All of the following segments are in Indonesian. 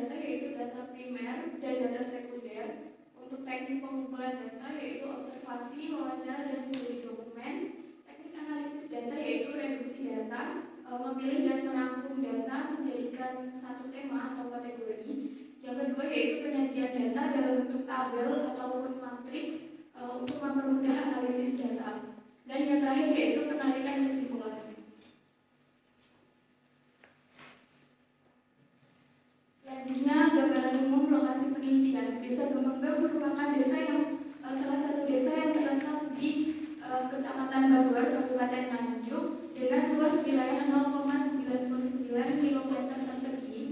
data yaitu data primer dan data sekunder. Untuk teknik pengumpulan data yaitu observasi, wawancara, dan studi dokumen. Teknik analisis data yaitu reduksi data, memilih dan merangkum data menjadikan satu tema atau kategori. Yang kedua yaitu penyajian data dalam bentuk tabel ataupun matriks untuk mempermudah analisis data. Dan yang terakhir yaitu penarikan kesimpulan. Selanjutnya, gambaran umum lokasi penelitian. Desa Gemenggang merupakan desa yang salah satu desa yang terletak di Kecamatan Bogor, Kabupaten Nganjuk, dengan luas wilayah 0,99 km persegi,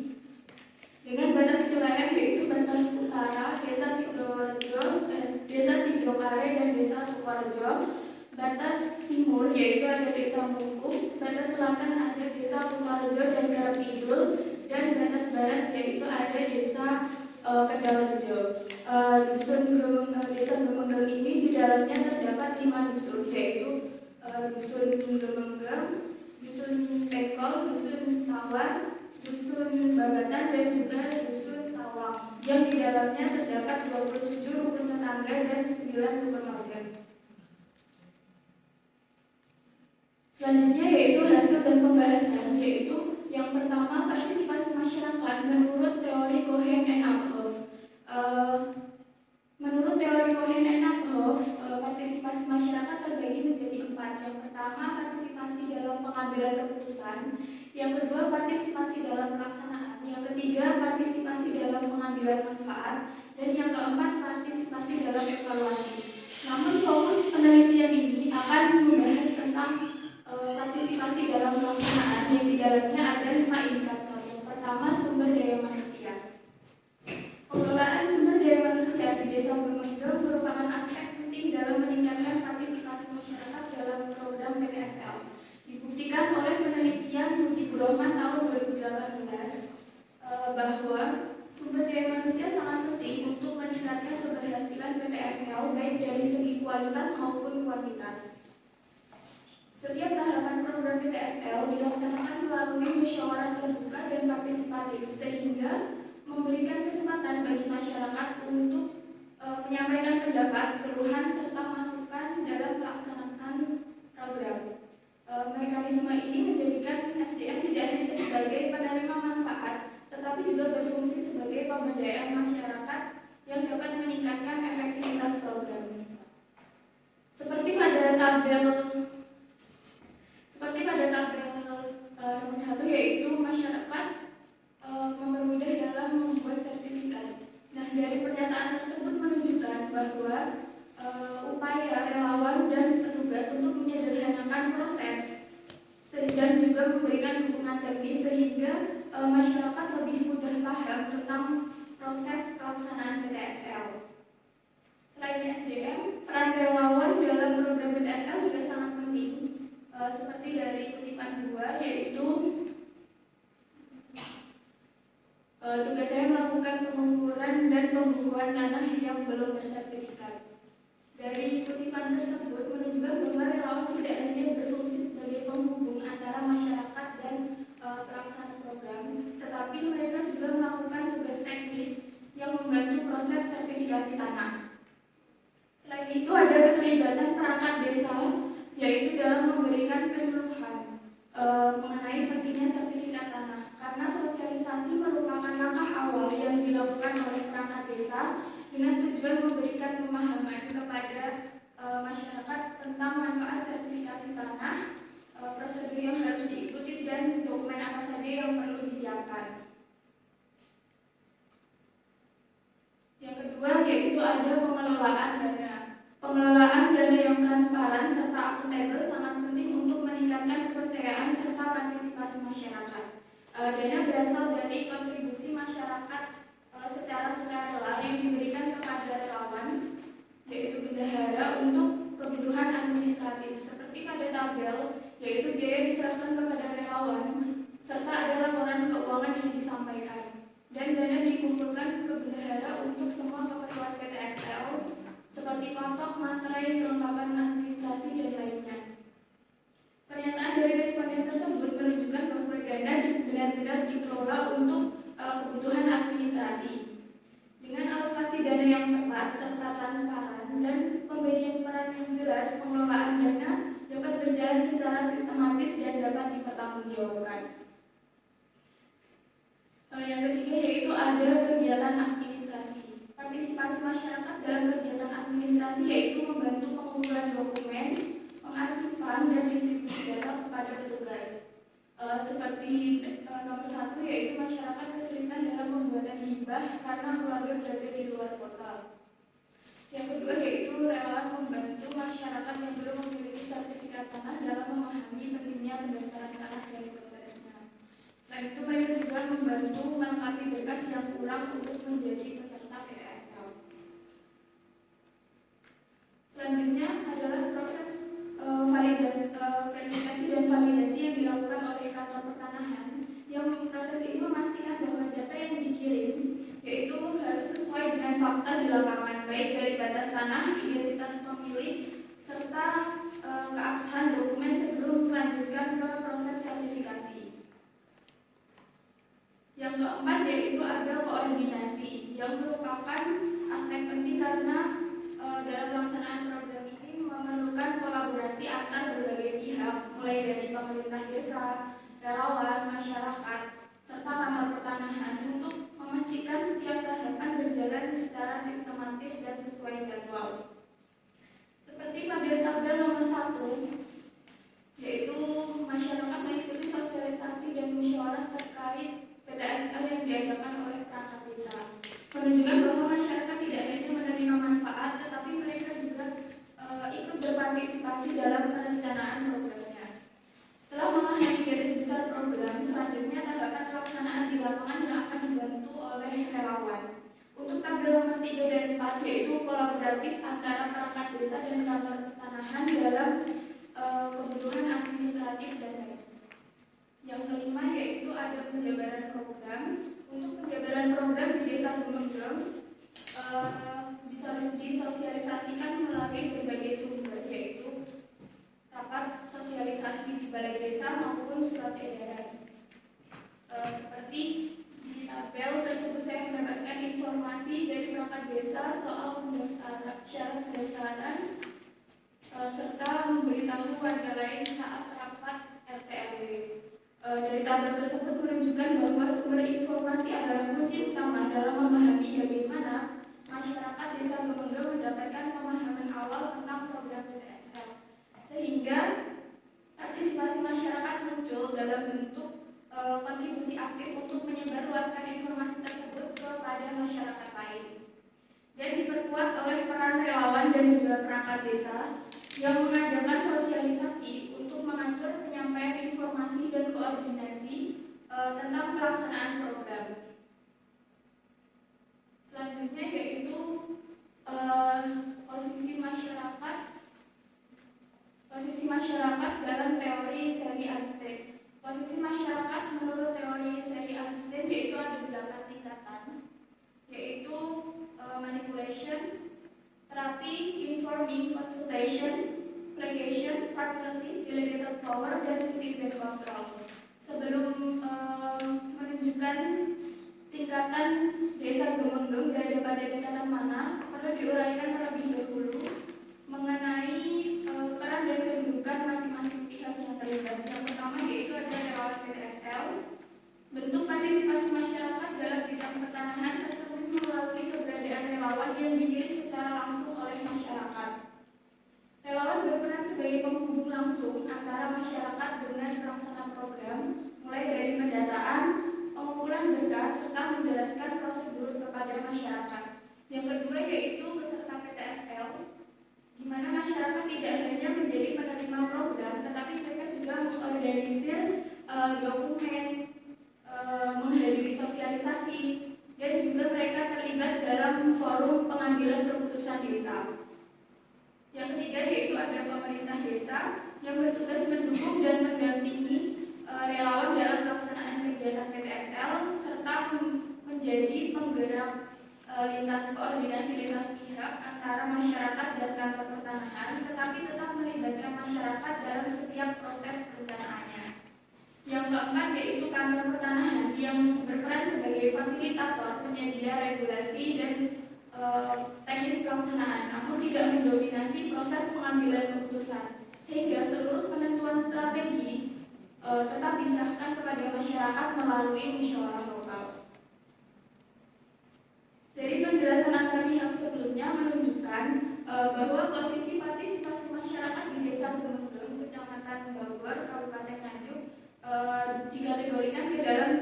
dengan batas wilayah yaitu batas utara Desa Sidoarjo, Desa Sidokare, dan Desa Sukorejo. Batas timur yaitu ada Desa Mungkung, batas selatan ada Desa Kutorejo dan Garap Kidul, dan batas barat yaitu ada Desa Kendalrejo. Desa Gemenggang ini di dalamnya terdapat 5 dusun, yaitu Dusun Gemenggang, Dusun Pekol, Dusun Tawar, Dusun Bagatan, dan juga Dusun Tawang, yang di dalamnya terdapat 27 rukun tetangga dan 9 rukun warga. Selanjutnya yaitu hasil dan pembahasan, yaitu yang pertama partisipasi masyarakat menurut teori Cohen and Uphoff. Menurut teori Cohen and Uphoff, partisipasi masyarakat terbagi menjadi 4. Yang pertama partisipasi dalam pengambilan keputusan, yang kedua partisipasi dalam pelaksanaan, yang ketiga partisipasi dalam pengambilan manfaat, dan yang keempat partisipasi dalam evaluasi. Namun fokus penelitian ini akan membahas tentang partisipasi dalam pelaksanaan, yang di dalamnya ada 5 indikator. Yang pertama sumber daya manusia. Pengelolaan sumber daya manusia di Desa Gemenggang merupakan aspek penting dalam meningkatkan partisipasi masyarakat dalam program PTSL. Dibuktikan oleh penelitian Mujibur Rahman tahun 2018 bahwa sumber daya manusia sangat penting untuk meningkatkan keberhasilan PTSL baik dari segi kualitas maupun kuantitas. Setiap tahapan program PTSL dilaksanakan melalui musyawarah terbuka dan partisipatif, sehingga memberikan kesempatan bagi masyarakat untuk menyampaikan pendapat, keluhan, serta masukan dalam pelaksanaan program. Mekanisme ini menjadikan SDM tidak hanya sebagai penerima manfaat, tetapi juga berfungsi sebagai pemberdayaan masyarakat yang dapat meningkatkan efektivitas program. Seperti pada tabel nomor 1, yaitu masyarakat mempermudah dalam membuat sertifikat. Nah, dari pernyataan tersebut menunjukkan bahwa upaya relawan dan petugas untuk menyederhanakan proses dan juga memberikan dukungan teknis sehingga masyarakat lebih mudah paham tentang proses pelaksanaan PTSL. Selain SDM, peran relawan dalam program PTSL juga sangat penting. Seperti dari kutipan 2, yaitu tugas saya melakukan pengukuran dan pembukuan tanah yang belum bersertifikat. Dari kutipan tersebut menunjukkan bahwa relawan tidak hanya berfungsi sebagai penghubung antara masyarakat dan pelaksana program, tetapi mereka juga melakukan tugas teknis yang membantu proses sertifikasi tanah. Selain itu ada keterlibatan perangkat desa, yaitu dalam memberikan penyuluhan mengenai pentingnya sertifikat tanah, karena sosialisasi merupakan langkah awal yang dilakukan oleh perangkat desa dengan tujuan memberikan pemahaman kepada masyarakat tentang manfaat sertifikasi tanah, prosedur yang harus diikuti, dan dokumen apa saja yang perlu disiapkan. Yang kedua yaitu ada pengelolaan dana. Pengelolaan dana yang transparan serta akuntabel sangat penting untuk meningkatkan kepercayaan serta partisipasi masyarakat. Dana berasal dari kontribusi masyarakat secara sukarela yang diberikan kepada relawan, yaitu bendahara, untuk kebutuhan administratif. Seperti pada tabel, yaitu biaya diserahkan kepada relawan, serta ada laporan keuangan yang disampaikan. Dan dana dikumpulkan ke bendahara untuk semua keperluan PTSL, seperti patok, materai, kelengkapan administrasi, dan lainnya. Pernyataan dari responden tersebut menunjukkan bahwa dana benar-benar dikelola untuk kebutuhan administrasi. Dengan alokasi dana yang tepat serta transparan dan pemberian peran yang jelas, pengelolaan dana dapat berjalan secara sistematis dan dapat dipertanggungjawabkan. Yang ketiga yaitu ada kegiatan administrasi. Partisipasi masyarakat dalam kegiatan administrasi yaitu membantu pengumpulan dokumen, pengarsifan dan distribusi data kepada petugas. Seperti nomor 1 yaitu masyarakat kesulitan dalam pembuatan hibah karena keluarga berada di luar kota. Yang kedua yaitu relawan membantu masyarakat yang belum memiliki sertifikat tanah dalam memahami pentingnya pendaftaran tanah dan prosesnya. Selain itu mereka juga membantu melengkapi berkas yang kurang untuk menjadi peserta PTSL. Selanjutnya adalah proses verifikasi dan validasi yang dilakukan oleh kantor pertanahan. Yang proses ini memastikan bahwa data yang dikirim yaitu harus sesuai dengan fakta di lapangan, baik dari batas tanah, identitas pemilik, serta keabsahan dokumen sebelum melanjutkan ke proses sertifikasi. Yang keempat yaitu ada koordinasi, yang merupakan aspek penting karena dalam pelaksanaan program ini memerlukan kolaborasi antar berbagai pihak, mulai dari pemerintah desa, relawan, masyarakat, serta kantor pertanahan untuk memastikan setiap tahapan berjalan secara sistematis dan sesuai jadwal. Seperti pada tabel nomor 1, yaitu masyarakat mengikuti sosialisasi dan musyawarah terkait PTSL yang diadakan oleh perangkat desa, menunjukkan bahwa masyarakat tidak hanya menerima manfaat, tetapi mereka juga ikut berpartisipasi dalam perencanaan programnya. Setelah memahami garis besar program, selanjutnya tahapan pelaksanaan di lapangan yang akan dibantu oleh relawan. Untuk tabel nomor 3 dan 4 yaitu kolaboratif antara perangkat desa dan kantor pertanahan dalam kebutuhan administratif dan teknis. Yang kelima yaitu ada penjabaran program. Untuk penjabaran program di Desa Gumenggem disosialisasikan melalui berbagai sumber, yaitu rapat sosialisasi di balai desa maupun surat edaran. Seperti di tabel tersebut saya mendapatkan informasi dari perangkat desa soal syarat pendaftaran serta memberitahu warga lain saat rapat RT RW. Dari tabel tersebut menunjukkan bahwa sumber informasi adalah kunci utama dalam memahami bagaimana masyarakat desa Gumenggem mendapatkan pemahaman awal tentang program PTSL, sehingga partisipasi masyarakat muncul dalam bentuk kontribusi aktif untuk menyebarluaskan informasi tersebut kepada masyarakat lain, dan diperkuat oleh peran relawan dan juga perangkat desa yang mengadakan sosialisasi untuk mengatur penyampaian informasi dan koordinasi tentang pelaksanaan program. Selanjutnya yaitu posisi masyarakat dalam teori seri Einstein. Posisi masyarakat menurut teori seri Einstein yaitu ada 8 tingkatan, yaitu manipulation, terapi, informing, consultation, plagiation, partnership, delegated power, dan citizen control. Sebelum menunjukkan tingkatan Desa Gumenggem berada pada tingkatan mana, perlu diuraikan terlebih dahulu mengenai peran dan kedudukan masing-masing pihak yang terlibat. Yang pertama yaitu ada relawan PTSL. Bentuk partisipasi masyarakat dalam bidang pertanahan tersebut melalui keberadaan relawan yang dipilih secara langsung oleh masyarakat. Relawan berperan sebagai penghubung langsung antara masyarakat dengan pelaksana program, mulai dari pendataan, pengumpulan berkas, serta menjelaskan prosedur kepada masyarakat. Yang kedua yaitu peserta PTSL, di mana masyarakat tidak hanya menjadi penerima program, tetapi mereka juga mengorganisir dokumen, menghadiri sosialisasi, dan juga mereka terlibat dalam forum pengambilan keputusan desa. Yang ketiga yaitu ada pemerintah desa yang bertugas mendukung dan mendampingi relawan dalam pelaksanaan kegiatan PTSL serta menjadi penggerak koordinasi lintas pihak antara masyarakat dan kantor pertanahan, tetapi tetap melibatkan masyarakat dalam setiap proses perencanaannya. Yang Yang keempat yaitu kantor pertanahan yang berperan sebagai fasilitator, penyedia regulasi dan teknis pelaksanaan, namun tidak mendominasi proses pengambilan keputusan, sehingga seluruh penentuan strategi tetap diserahkan kepada masyarakat melalui musyawarah lokal. Dari penjelasan antar pihak sebelumnya menunjukkan bahwa posisi partisipasi masyarakat di Desa Gunung, Kecamatan Bogor, Kabupaten Nganjuk dikategorikan ke dalam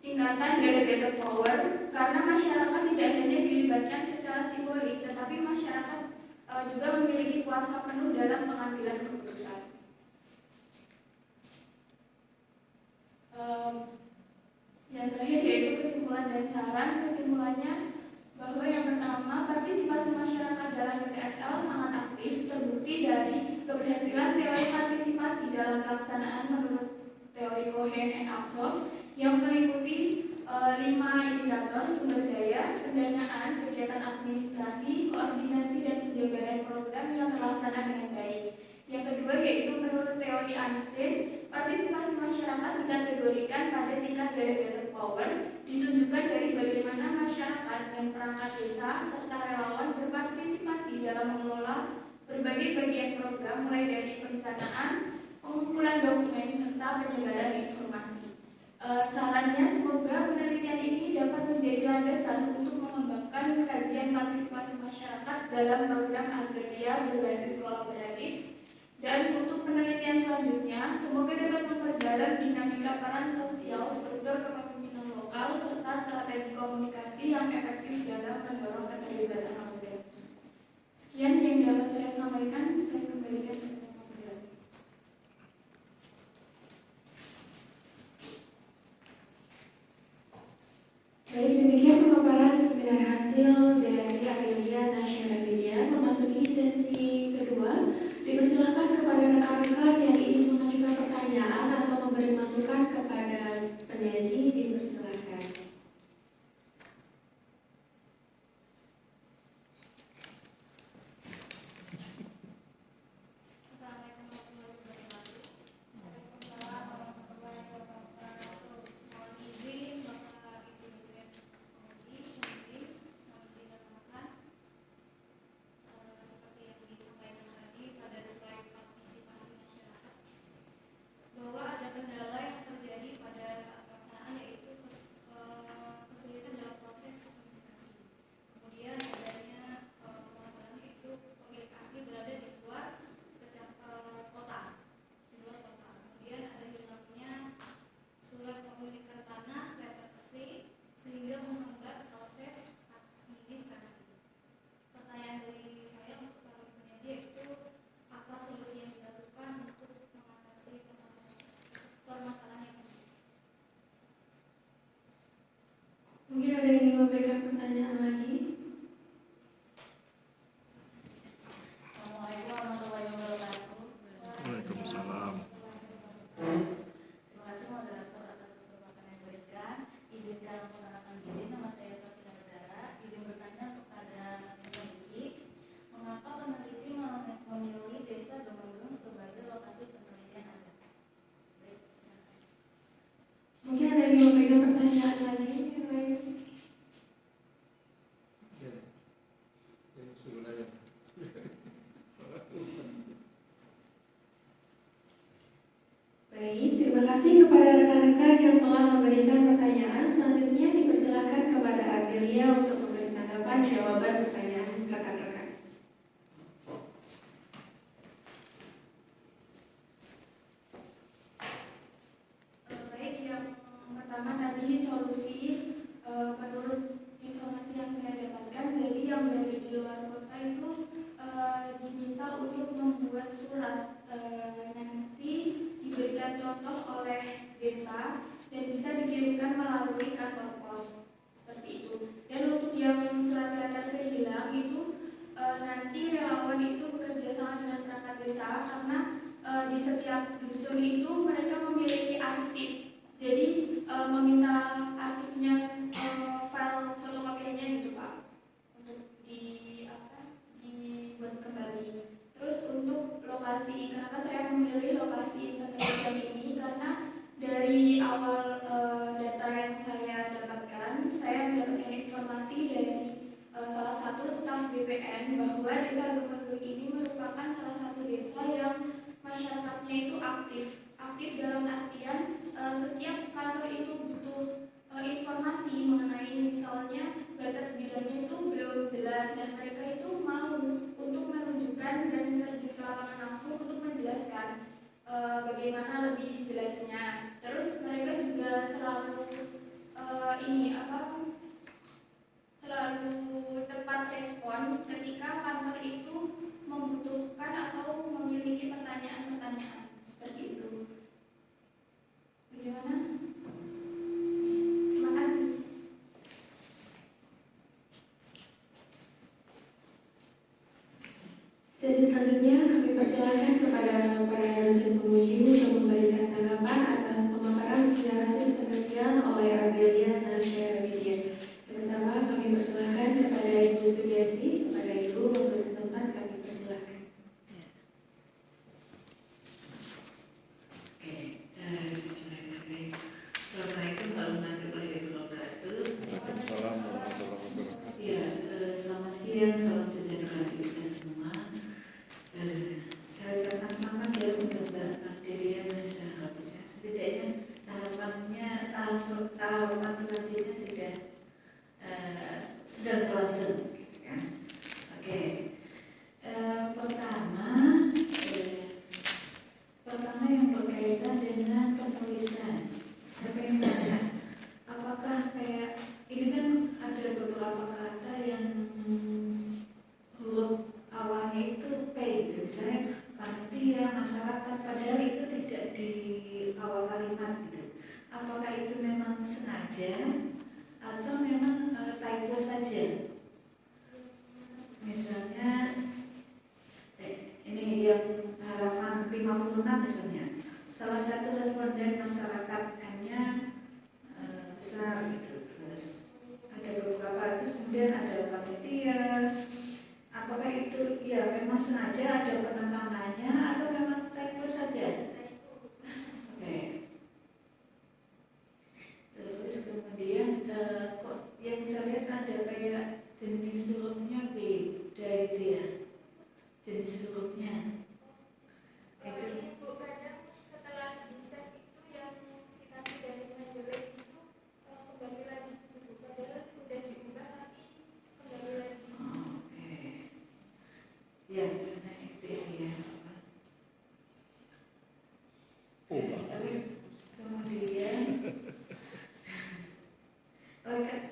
tingkatan delegated power karena masyarakat tidak hanya dilibatkan secara simbolik, tetapi masyarakat juga memiliki kuasa penuh dalam pengambilan keputusan. Yang terakhir yaitu kesimpulan dan saran. Kesimpulannya bahwa yang pertama, partisipasi masyarakat dalam PTSL sangat aktif, terbukti dari keberhasilan teori partisipasi dalam pelaksanaan menurut teori Cohen and Uphoff yang meliputi 5 indikator: sumber daya, pendanaan, kegiatan administrasi, koordinasi dan penjabaran program yang terlaksana dengan baik. Yang kedua yaitu menurut teori Einstein, partisipasi masyarakat dikategorikan pada tingkat delegated power, ditunjukkan dari bagaimana masyarakat dan perangkat desa serta relawan berpartisipasi dalam mengelola berbagai bagian program mulai dari perencanaan, pengumpulan dokumen, serta penyebaran informasi. Sarannya semoga penelitian ini dapat menjadi landasan untuk mengembangkan kajian partisipasi masyarakat dalam program agraria berbasis kolaboratif. Dan untuk penelitian selanjutnya, semoga dapat memperdalam dinamika peran sosial, struktur kepemimpinan lokal, serta strategi komunikasi yang efektif dalam mendorong keterlibatan anggota. Sekian yang dapat saya sampaikan, saya kembalikan ke pembicaraan. Baik, demikian pemaparan sebenarnya hasil dari Agraria Nasional Media. Memasuki sesi kedua, dipersilakan kepada rekan-rekan yang ingin mengajukan pertanyaan atau memberi masukan kepada penyaji, dipersilakan. Mungkin ada yang ingin memberikan pertanyaan lagi? Assalamualaikum warahmatullahi wabarakatuh. Waalaikumsalam. Terima kasih moderator atas kesempatan yang diberikan. Izinkan memperkenalkan diri, nama saya Sofina Bedara. Izin bertanya kepada peneliti, mengapa peneliti memilih Desa Gemenggung sebagai lokasi penelitian Anda? Mungkin ada yang memberikan pertanyaan lagi? Yang lain? Baik, terima kasih kepada rekan-rekan yang telah memberikan pertanyaan. Selanjutnya dipersilakan kepada Adelia untuk memberi tanggapan jawaban pertanyaan rekan-rekan. Baik, yang pertama tadi solusi menurut informasi yang saya dapatkan, jadi yang berada di luar kota itu diminta untuk membuat surat, nanti diberikan contoh oleh desa dan bisa dikirimkan melalui kantor pos seperti itu. Dan untuk yang surat letter hilang itu nanti relawan itu bekerja sama dengan perangkat desa karena di setiap dusun itu mereka memiliki arsip. Jadi meminta arsipnya, file fotokopiannya gitu Pak, untuk dibuat kembali. Terus untuk lokasi, kenapa saya memilih lokasi penelitian ini? Karena dari awal data yang saya dapatkan, saya mendapatkan informasi dari salah satu staf BPN bahwa Desa Gemegeng ini merupakan salah satu desa yang masyarakatnya itu aktif dalam artian setiap kantor itu butuh informasi mengenai misalnya batas bidangnya itu belum jelas dan mereka itu mau untuk menunjukkan dan terjun ke lapangan langsung untuk menjelaskan bagaimana lebih jelasnya. Terus mereka juga selalu selalu cepat respon ketika kantor itu membutuhkan atau memiliki pertanyaan-pertanyaan seperti itu. Bagaimana? Terima kasih. Sesi selanjutnya kami persilakan kepada para dosen penguji untuk memberikan tanggapan atas pemaparan secara hasil penelitian oleh Ardelia Nasya Widya. Yang pertama kami persilakan kepada Ibu Sudiasti. Kepada Ibu untuk tempat kami persilakan. Bismillahirrahmanirrahim. Assalamualaikum warahmatullahi wabarakatuh. Waalaikumsalam warahmatullahi wabarakatuh. Ya, selamat siang, salam sejahtera bagi kita semua. Saya ucapkan semangat ya untuk Mbak Ardelia Nasya. Setidaknya tahapan selanjutnya sudah berlangsung, gitu kan? Oke. Pertama yang berkaitan dengan penulisan. Saya ingin tanya, apakah kayak ini kan ada beberapa kata yang huruf awalnya itu P gitu, misalnya panitia, masyarakat, padahal itu tidak di awal kalimat gitu. Apakah itu memang sengaja atau memang typo saja? Misalnya ini yang halaman 56 misalnya, salah satu responden masyarakat N-nya besar gitu, terus ada beberapa, terus kemudian ada panitia. Apakah itu ya memang sengaja ada penekanannya atau memang typo saja? Oke. Terus kemudian kok yang saya lihat ada kayak jenis hurufnya beda itu ya, jenis hurufnya. Ibu kadang setelah di-save itu yang citasi dari Mendeley itu kembali lagi dulu, padahal sudah diubah tapi kembali lagi. Oke. Ya, karena itu ya. Terus kemudian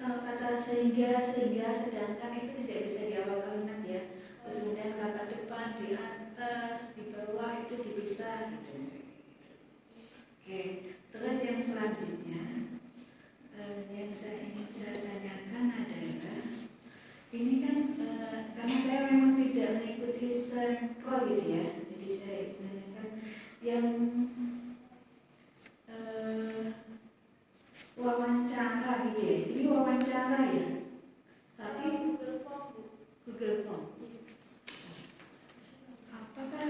kata sehingga, sedangkan itu tidak bisa di awal kalimat ya. Terus kemudian kata depan, di atas, di bawah itu dipisah gitu misalnya. Oke, terus yang selanjutnya yang saya ingin saya tanyakan adalah ini kan karena saya memang tidak mengikuti sempro gitu ya, jadi saya ingin tanyakan yang wawancara gitu ya. Ini wawancara ya, tapi Google Form, Bu. Google Form. Apakah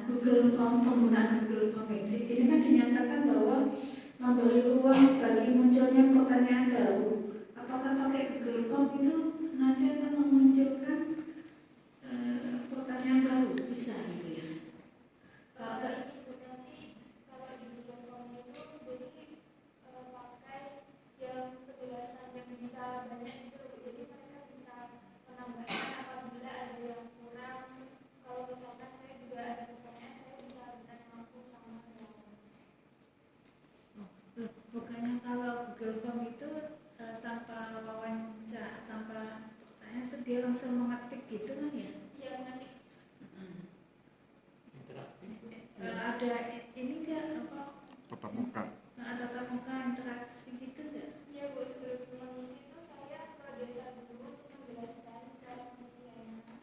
Google Form, penggunaan Google Form ini kan dinyatakan bahwa memberi ruang bagi munculnya pertanyaan baru. Apakah pakai Google Form itu nanti akan memunculkan pertanyaan baru? Bisa gitu ya? Kalau di Google Form itu jadi pakai yang penjelasan yang bisa banyak itu, jadi mereka bisa menambahkan apabila ada yang kurang. Kalau misalkan saya juga ada pertanyaan, saya bisa bertanya langsung sama yang Bukannya kalau Google Form itu tanpa wawancara, tanpa pertanyaan itu dia langsung mengetik gitu kan ya? Iya, nanti Ada ini enggak apa? Tatap muka. Tatap muka interaksi gitu enggak? ya Bu, sebelum mengisi itu saya ke desa dulu untuk menjelaskan cara pengisiannya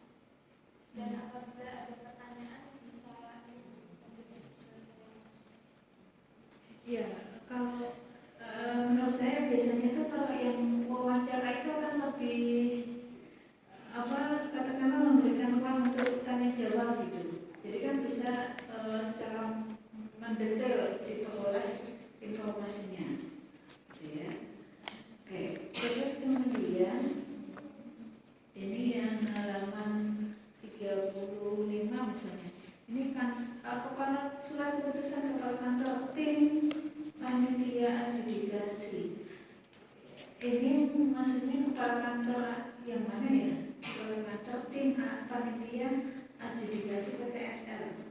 dan apabila ada pertanyaan bisa Iya, kalau menurut saya biasanya itu kalau yang wawancara itu akan lebih katakanlah memberikan ruang untuk tanya jawab gitu. Jadi kan bisa secara mendetail diperoleh informasinya. keputusan kepala kantor tim panitia adjudikasi. Ini maksudnya kepala kantor yang mana ya? Kepala kantor tim panitia adjudikasi PTSL.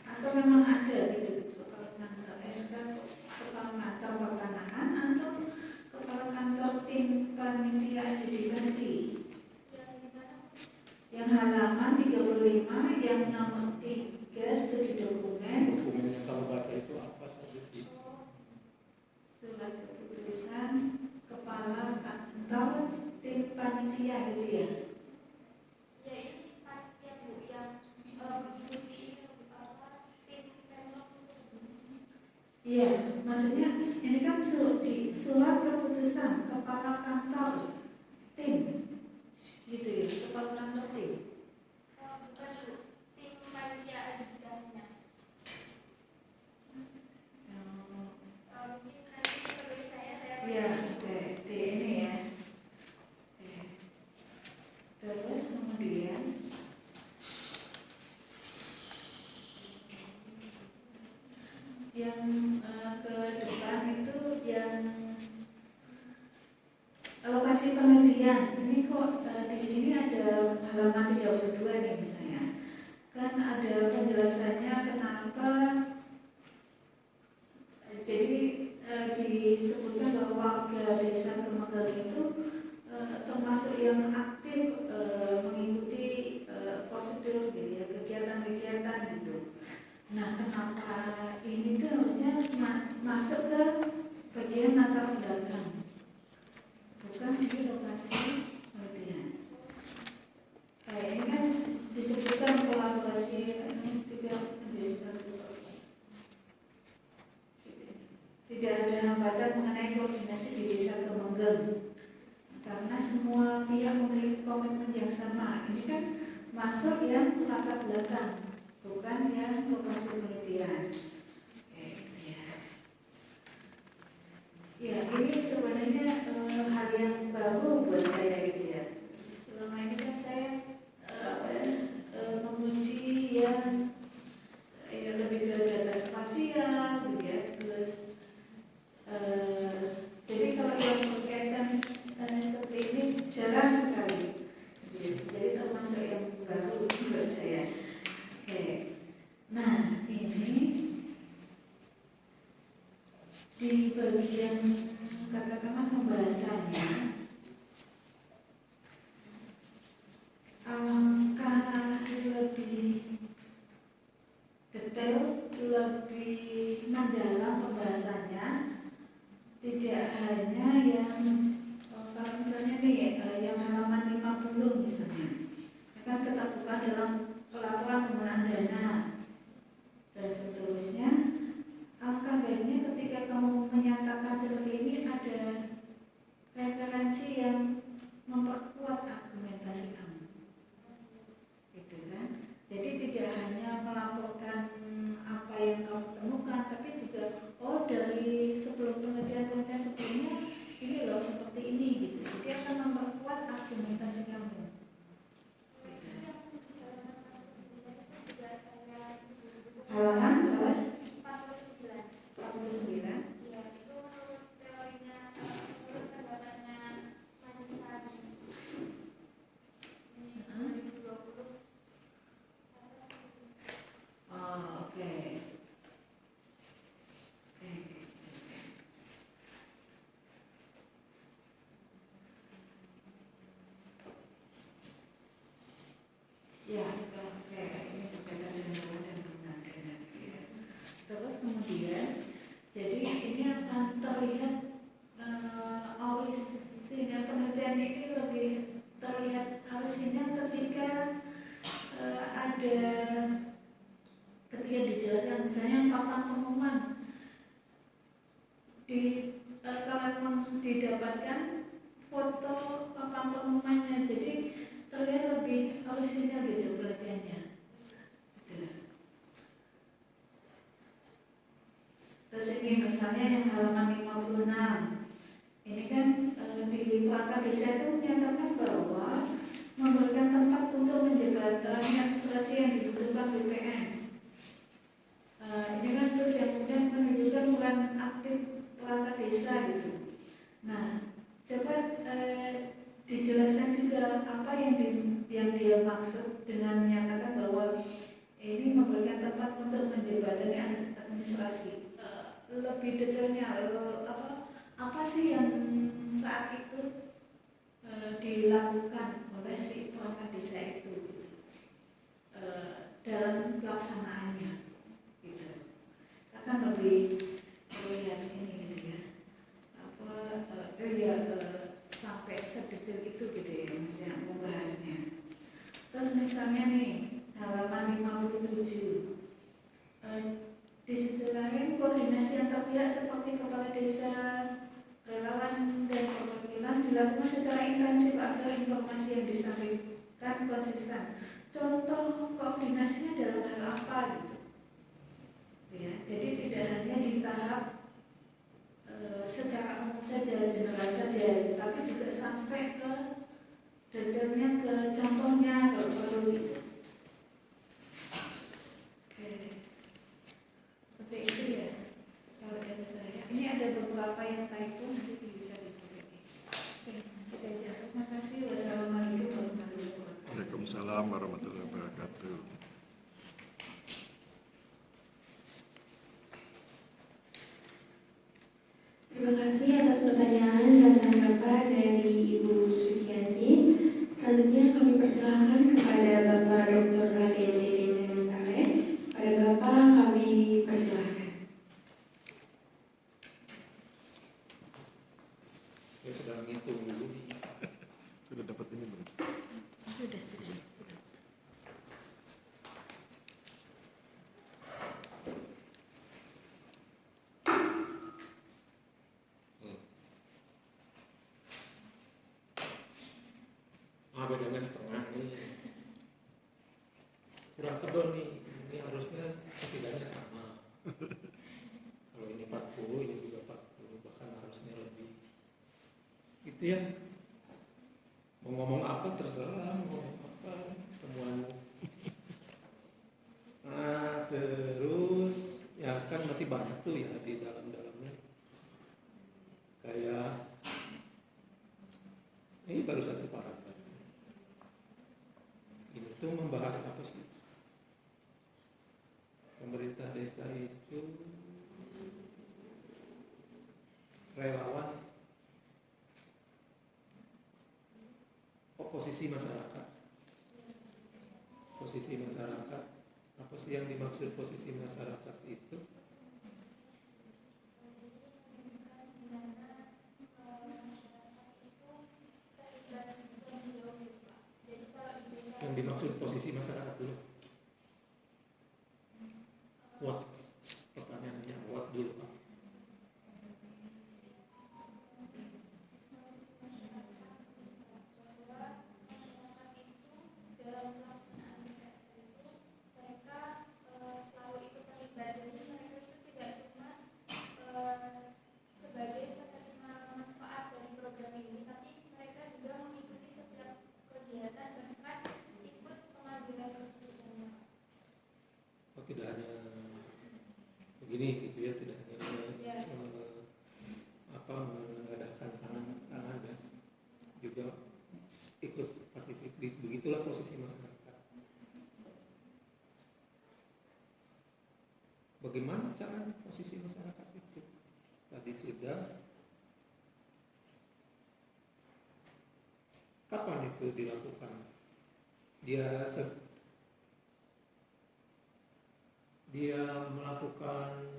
Atau memang ada gitu kepala kantor SK, kepala kantor pertanahan atau kepala kantor tim panitia adjudikasi. Yang halaman 35 yang nomor 3 studi dokumen. Dokumen yang kamu baca itu apa saja sih? Surat keputusan kepala kantor tim panitia gitu ya. Ya ini panitia Bu yang mengikuti tim senior. Iya, maksudnya ini kan surat keputusan kepala kantor tim gitu ya, kepala kantor tim. Bukan Bu, tim panitia adjudikasinya. Mungkin nanti perlu saya Iya, di ini ya. Terus kemudian yang ke depan itu yang lokasi penelitian. Ini kok di sini ada halaman 32 nih misalnya. Kan ada penjelasannya kenapa jadi disebutkan bahwa warga desa Kemenggal itu termasuk yang aktif mengikuti prosedur gitu ya, kegiatan-kegiatan gitu. Nah, kenapa ini tuh harusnya masuk ke bagian latar belakang, bukan di lokasi penelitian. Kayak ini kan disebutkan kolaborasi ini juga menjadi satu. Tidak ada hambatan mengenai koordinasi di desa Kemenggal karena semua pihak memiliki komitmen yang sama. Ini kan masuk yang latar belakang, bukan yang lokasi penelitian. Ya, ini sebenarnya hal yang baru buat saya gitu ya. Selama ini kan saya menguji yang lebih ke data spasial gitu ya. Terus jadi kalau yang berkaitan seperti ini jarang sekali. Jadi termasuk yang baru buat saya. Oke. Nah, ini di bagian katakanlah pembahasannya alangkah lebih detail, lebih mendalam pembahasannya, tidak hanya yang kalau misalnya nih yang halaman 50 misalnya akan keterbukaan dalam pelaporan penggunaan dana dan seterusnya. Alangkah baiknya ketika kamu menyatakan seperti ini ada referensi yang memperkuat argumentasi kamu, gitu kan? Jadi tidak hanya melaporkan apa yang kamu temukan, tapi juga dari sebelum penelitian-penelitian sebelumnya ini loh seperti ini gitu. Jadi akan memperkuat argumentasi kamu. Halaman berapa? 49. Ya, itu menurut teorinya, menurut pendapatnya Manisari. Ini 2020. Oh, oke. Ya, oke. Ini berkaitan dengan dana dan penggunaan dana. Terus kemudian, jadi ini akan terlihat orisinal penelitian ini lebih terlihat orisinal ketika ada ketika dijelaskan misalnya papan pengumuman kalau memang didapatkan foto papan pengumumannya, jadi terlihat lebih orisinal gitu penelitiannya. Terus ini misalnya yang halaman 56, ini kan di perangkat desa itu menyatakan bahwa memberikan tempat untuk menjembatani administrasi yang dibutuhkan BPN. Ini kan terus yang kemudian menunjukkan bukan aktif perangkat desa gitu. Nah, coba dijelaskan juga apa yang dia maksud dengan menyatakan bahwa ini memberikan tempat untuk menjembatani administrasi. Lebih detailnya apa sih yang saat itu dilakukan oleh si perangkat desa itu dalam pelaksanaannya gitu. Akan lebih terlihat ini gitu ya. Sampai sedetail itu gitu ya Mas yang membahasnya. Terus misalnya nih halaman 57 di sisi lain koordinasi antar pihak seperti kepala desa, relawan dan perwakilan dilakukan secara intensif agar informasi yang disampaikan konsisten. Contoh koordinasinya dalam hal apa gitu? Ya, jadi tidak hanya di tahap secara umum saja, general saja, tapi juga sampai ke detailnya, ke contohnya, kalau perlu gitu. Oke, seperti itu ya. Kalau dari saya, ini ada beberapa yang typo, nanti bisa diperbaiki. Oke, kita aja. Terima kasih. Wassalamualaikum warahmatullahi wabarakatuh. Waalaikumsalam warahmatullahi wabarakatuh. Terima kasih atas pertanyaan dan tanggapan dari Ibu Suciasi. Selanjutnya kami persilahkan kepada Bapak Dr. Raden Deden Saleh. Pada Bapak kami persilahkan. Saya sedang ngitung dulu nih. Sudah dapat ini belum? Sudah. Bedanya setengah nih. Kurang tebal nih. Ini harusnya setidaknya sama. Kalau ini 40, ini juga 40, bahkan harusnya lebih. Gitu ya. Mau ngomong apa terserah, mau ngomong apa temuanmu. Nah, terus ya kan masih banyak tuh ya di dalamnya. Kayak ini baru satu paragraf. Itu membahas apa sih? Pemerintah desa itu relawan posisi masyarakat. Posisi masyarakat, apa sih yang dimaksud posisi masyarakat itu? Yang dimaksud posisi masyarakat dulu. What? Pertanyaannya what dulu Pak? Tidak hanya begini gitu ya, tidak hanya menengadahkan tangan dan juga ikut partisipasi. Begitulah posisi masyarakat. Bagaimana cara posisi masyarakat itu? Tadi sudah. Kapan itu dilakukan? Dia melakukan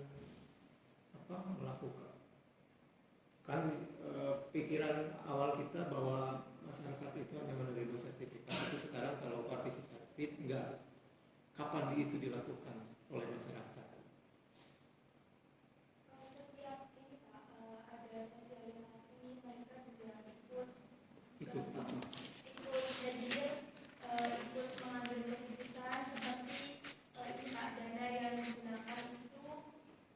kan pikiran awal kita bahwa masyarakat itu hanya menerima sertifikat, tapi sekarang kalau partisipatif enggak. Kapan itu dilakukan oleh masyarakat? Setiap ini Pak, ada sosialisasi, mereka juga Ikut apa? hadir, ikut mengambil keputusan seperti Pak dana yang digunakan itu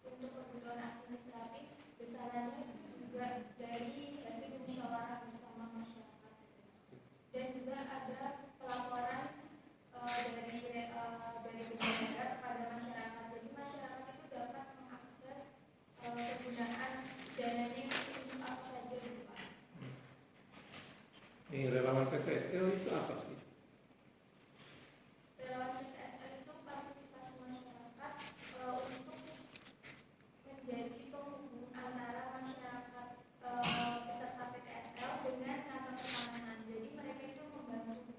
untuk kebutuhan administratif, besarannya juga dari hasil musyawarah bersama masyarakat dan juga ada pelaporan dari penyelenggara kepada masyarakat. Jadi masyarakat itu dapat mengakses penggunaan dananya untuk apa saja gitu Pak. Ini relawan PTSL itu apa sih? Relawan PTSL itu partisipasi masyarakat untuk menjadi penghubung antara masyarakat peserta PTSL dengan kantor pertanahan. Jadi mereka itu membantu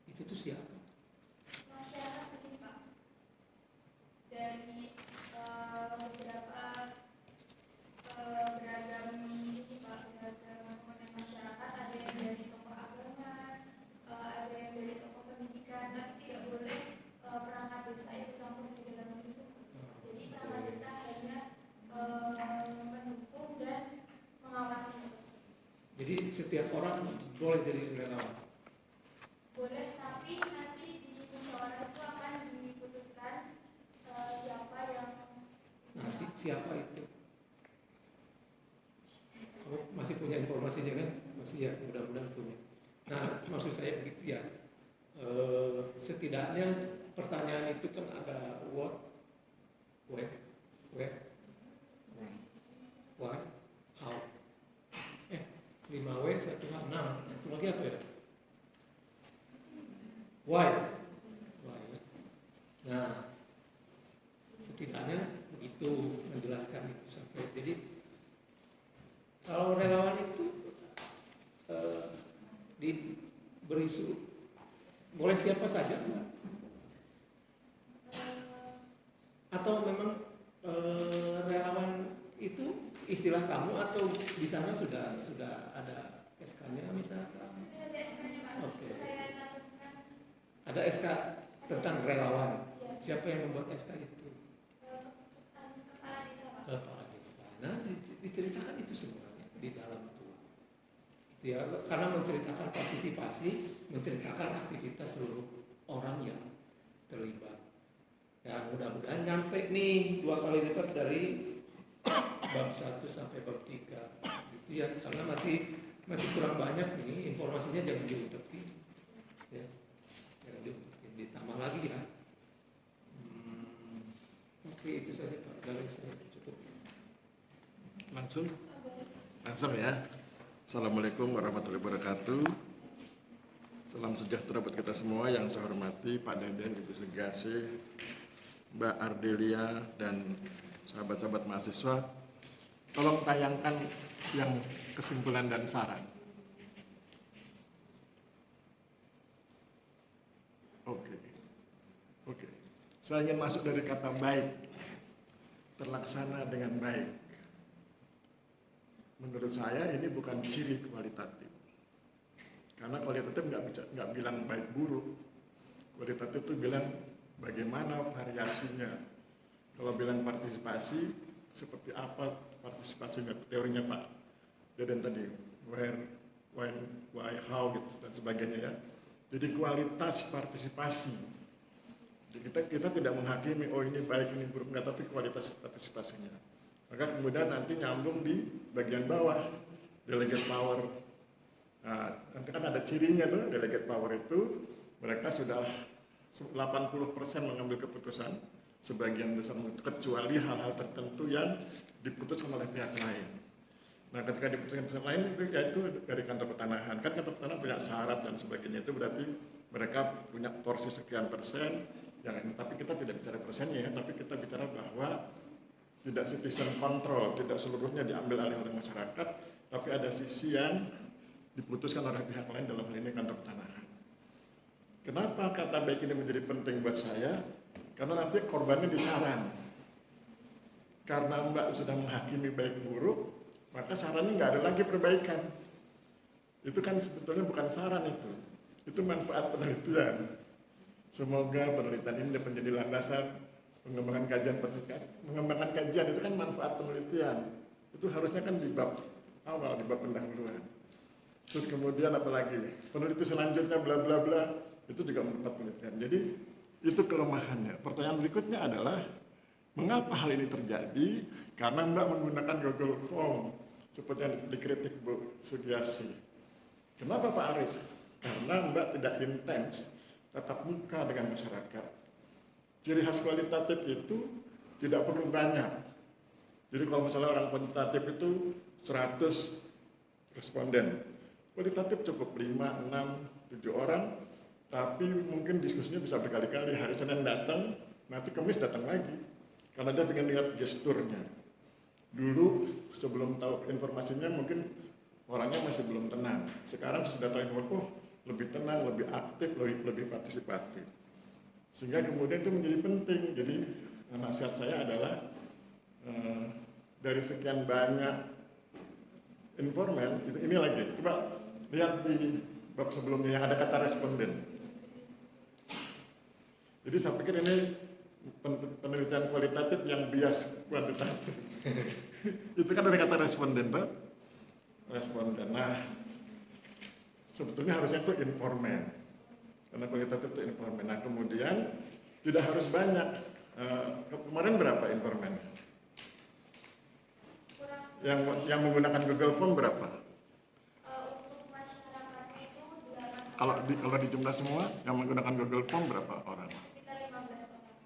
Itu tuh siapa? masyarakat sekitar dari beberapa beragam ini Pak, beragam komponen masyarakat, ada yang dari tokoh agama, ada yang dari tokoh pendidikan, tapi tidak boleh perangkat desa itu campur di dalam situ. Jadi perangkat desa hanya mendukung dan mengawasi. Jadi setiap orang boleh jadi relawan. Boleh, tapi nanti di musyawarah itu akan diputuskan siapa yang Nah, siapa itu? Kamu masih punya informasinya kan? Masih ya, mudah-mudahan punya. Nah, maksud saya begitu ya. Setidaknya pertanyaan itu kan ada what, where, why, how. 5W, 1H, 6. Itu lagi apa ya? Why. Nah, setidaknya begitu menjelaskan itu sampai. Jadi kalau relawan itu diberi boleh siapa saja enggak? Atau memang relawan itu istilah kamu atau di sana sudah ada SK-nya misalkan? sudah ada SK-nya Pak. Oke. Saya lakukan Ada SK tentang relawan. Siapa yang membuat SK itu? kepala desa Pak. Kepala desa. Nah, diceritakan itu semuanya di dalam itu. Ya, karena menceritakan partisipasi, menceritakan aktivitas seluruh orang yang terlibat. Ya, mudah-mudahan nyampe nih 2 kali lipat dari bab 1 sampai bab 3. Gitu ya, karena masih kurang banyak nih informasinya, jangan diudahin. Ya. Jangan diudahin, ditambah lagi ya. Oke, itu saja Pak. Dari saya cukup. Langsung ya. Assalamualaikum warahmatullahi wabarakatuh. Salam sejahtera buat kita semua. Yang saya hormati Pak Deden, Ibu Segasi, Mbak Ardelia, dan sahabat-sahabat mahasiswa. Tolong tayangkan yang kesimpulan dan saran. Oke. Saya ingin masuk dari kata baik, terlaksana dengan baik. Menurut saya ini bukan ciri kualitatif. Karena kualitatif nggak bilang baik buruk. Kualitatif itu bilang bagaimana variasinya. Kalau bilang partisipasi, seperti apa partisipasinya, teorinya Pak Deden tadi, where, when, why, how, gitu, dan sebagainya ya. Jadi kualitas partisipasi. Jadi kita tidak menghakimi, oh ini baik, ini buruk, enggak, tapi kualitas partisipasinya. Maka kemudian nanti nyambung di bagian bawah, delegate power. Nah, nanti kan ada cirinya tuh, delegate power itu mereka sudah 80% mengambil keputusan, sebagian besar kecuali hal-hal tertentu yang diputuskan oleh pihak lain. Nah, ketika diputuskan pihak lain itu yaitu dari kantor pertanahan. Kan kantor pertanahan punya syarat dan sebagainya, itu berarti mereka punya porsi sekian persen. Tapi kita tidak bicara persennya ya, tapi kita bicara bahwa tidak citizen control, tidak seluruhnya diambil alih oleh masyarakat, tapi ada sisi yang diputuskan oleh pihak lain, dalam hal ini kantor pertanahan. Kenapa kata baik ini menjadi penting buat saya? Karena nanti korbannya disaran. Karena Mbak sudah menghakimi baik buruk, maka sarannya nggak ada lagi perbaikan. Itu kan sebetulnya bukan saran itu manfaat penelitian. Semoga penelitian ini dapat menjadi landasan pengembangan kajian itu kan manfaat penelitian. Itu harusnya kan di bab awal, di bab pendahuluan. Terus kemudian apalagi peneliti selanjutnya bla bla bla, itu juga manfaat penelitian. Jadi itu kelemahannya. Pertanyaan berikutnya adalah mengapa hal ini terjadi? Karena Mbak menggunakan Google Form seperti yang dikritik Bu Sugiarsi. Kenapa Pak Aris? karena Mbak tidak intens tatap muka dengan masyarakat. Ciri khas kualitatif itu tidak perlu banyak. Jadi kalau misalnya orang kuantitatif itu 100 responden, kualitatif cukup 5, 6, 7 orang, tapi mungkin diskusinya bisa berkali-kali. Hari Senin datang, nanti Kamis datang lagi, karena dia ingin lihat gesturnya. Dulu sebelum tahu informasinya mungkin orangnya masih belum tenang. Sekarang sudah tahu informasi, lebih tenang, lebih aktif, lebih partisipatif. Sehingga kemudian itu menjadi penting. Jadi nasihat saya adalah dari sekian banyak informan, ini lagi, coba lihat di bab sebelumnya yang ada kata responden. Jadi saya pikir ini penelitian kualitatif yang bias kuantitatif. Itu kan ada kata responden, Pak. Responden. Nah, sebetulnya harusnya itu informan, karena kualitatif itu informan. Nah, kemudian tidak harus banyak. Kemarin berapa informan? Yang menggunakan Google Form berapa? Untuk masyarakatnya itu 8. Kalau di jumlah semua yang menggunakan Google Form berapa orang? Sekitar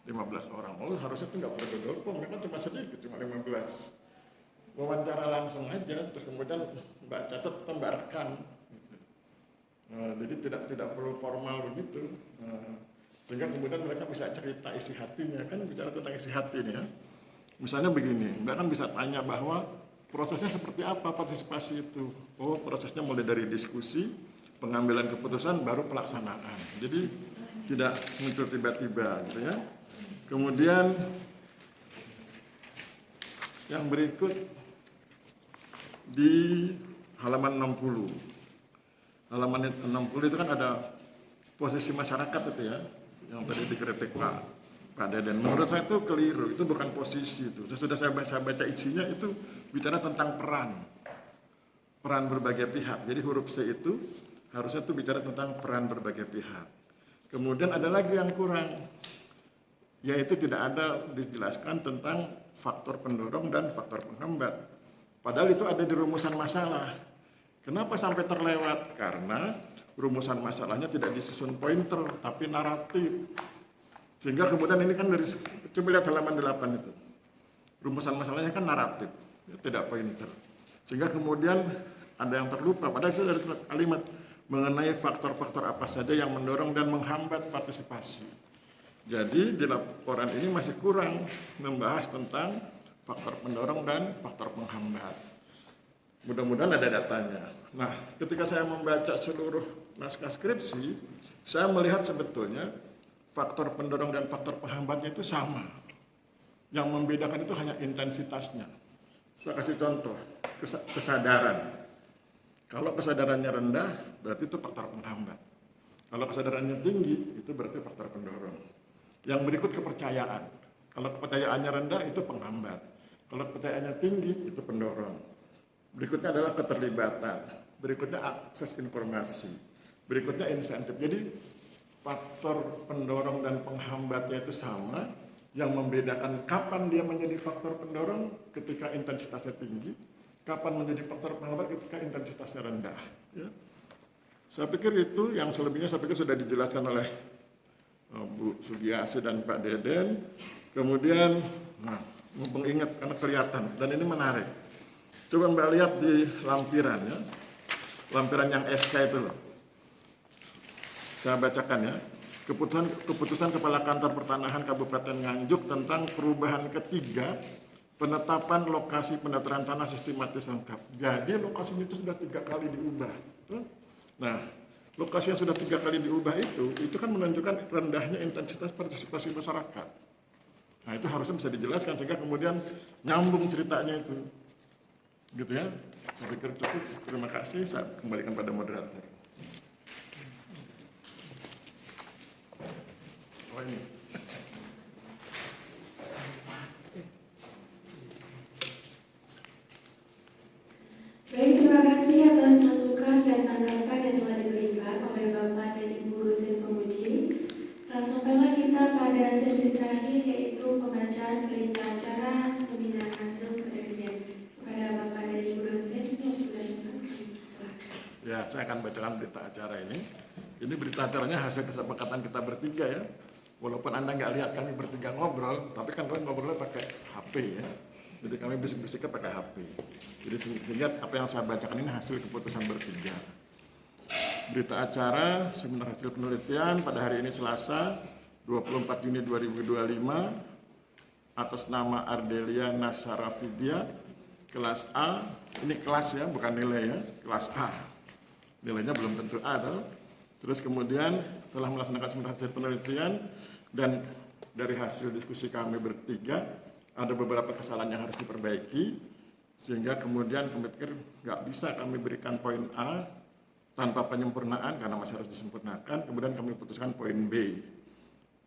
15 15 orang. orang. Oh, harusnya itu nggak perlu Google Form, memang cuma sedikit, cuma 15. Wawancara langsung aja, terus kemudian Mbak catat, Mbak rekam. Jadi tidak perlu formal begitu. Sehingga kemudian mereka bisa cerita isi hatinya, kan bicara tentang isi hati nih ya. Misalnya begini, Mbak kan bisa tanya bahwa prosesnya seperti apa partisipasi itu. Oh, prosesnya mulai dari diskusi, pengambilan keputusan, baru pelaksanaan. Jadi tidak muncul tiba-tiba gitu ya. Kemudian yang berikut di halaman 60. Halaman 60 itu kan ada posisi masyarakat itu ya, yang tadi dikritik Pak Deden. Menurut saya itu keliru, itu bukan posisi itu. Sesudah saya baca isinya itu bicara tentang peran berbagai pihak. Jadi huruf C itu harusnya itu bicara tentang peran berbagai pihak. Kemudian ada lagi yang kurang, yaitu tidak ada dijelaskan tentang faktor pendorong dan faktor penghambat. Padahal itu ada di rumusan masalah. Kenapa sampai terlewat? Karena rumusan masalahnya tidak disusun pointer, tapi naratif. Sehingga kemudian ini kan dari, coba lihat halaman 8 itu. Rumusan masalahnya kan naratif, tidak pointer. Sehingga kemudian ada yang terlupa, padahal itu dari kalimat mengenai faktor-faktor apa saja yang mendorong dan menghambat partisipasi. Jadi di laporan ini masih kurang membahas tentang faktor pendorong dan faktor penghambat. Mudah-mudahan ada datanya. Nah, ketika saya membaca seluruh naskah skripsi, saya melihat sebetulnya faktor pendorong dan faktor penghambatnya itu sama. Yang membedakan itu hanya intensitasnya. Saya kasih contoh, kesadaran. Kalau kesadarannya rendah, berarti itu faktor penghambat. Kalau kesadarannya tinggi, itu berarti faktor pendorong. Yang berikut kepercayaan. Kalau kepercayaannya rendah, itu penghambat. Kalau kepercayaannya tinggi, itu pendorong. Berikutnya adalah keterlibatan. Berikutnya akses informasi. Berikutnya insentif. Jadi faktor pendorong dan penghambatnya itu sama. Yang membedakan kapan dia menjadi faktor pendorong ketika intensitasnya tinggi, kapan menjadi faktor penghambat ketika intensitasnya rendah. Ya. Saya pikir itu, yang selebihnya saya pikir sudah dijelaskan oleh Bu Sugiasi dan Pak Deden. Kemudian, mumpung ingat karena kelihatan, dan ini menarik. Coba Mbak lihat di lampiran ya, lampiran yang SK itu loh. Saya bacakan ya. Keputusan Kepala Kantor Pertanahan Kabupaten Nganjuk tentang perubahan ketiga penetapan lokasi pendaftaran tanah sistematis lengkap. Jadi lokasinya itu sudah 3 kali diubah. Nah, lokasi yang sudah 3 kali diubah itu kan menunjukkan rendahnya intensitas partisipasi masyarakat. Nah, itu harusnya bisa dijelaskan sehingga kemudian nyambung ceritanya itu. Gitu ya. Saya pikir cukup. Terima kasih. Saya kembalikan pada moderator. Oh ini. Baik, terima kasih atas masukan dan tanggapan yang telah diberikan oleh Bapak dan Ibu Rusin Pemuji. Sampailah kita pada sesi terakhir, yaitu pembacaan berita acara seminar hasil penelitian. Kepada Bapak dan Ibu Rusin, Ya, saya akan bacakan berita acara ini. Ini berita acaranya hasil kesepakatan kita bertiga ya. Walaupun Anda nggak lihat kami bertiga ngobrol, tapi kan kalian ngobrolnya pakai HP ya. Jadi kami bisik-bisiknya pakai HP. Jadi sehingga apa yang saya bacakan ini hasil keputusan bertiga. Berita acara seminar hasil penelitian pada hari ini Selasa 24 Juni 2025 atas nama Ardelia Nasarafidia, kelas A. Ini kelas ya, bukan nilai ya, kelas A. Nilainya belum tentu A tahu. Terus kemudian telah melaksanakan seminar hasil penelitian dan dari hasil diskusi kami bertiga ada beberapa kesalahan yang harus diperbaiki, sehingga kemudian kami pikir nggak bisa kami berikan poin A tanpa penyempurnaan karena masih harus disempurnakan. Kemudian kami putuskan poin B,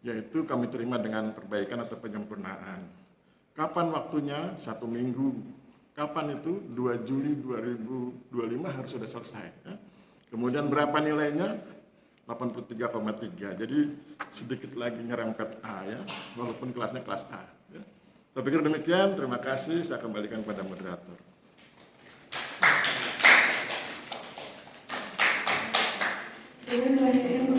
yaitu kami terima dengan perbaikan atau penyempurnaan. Kapan waktunya? 1 minggu. Kapan itu? 2 Juli 2025 harus sudah selesai ya. Kemudian berapa nilainya? 83,3. Jadi sedikit lagi nyerempet A ya, walaupun kelasnya kelas A ya. Saya pikir demikian, terima kasih, saya kembalikan kepada moderator. Dengan berakhirnya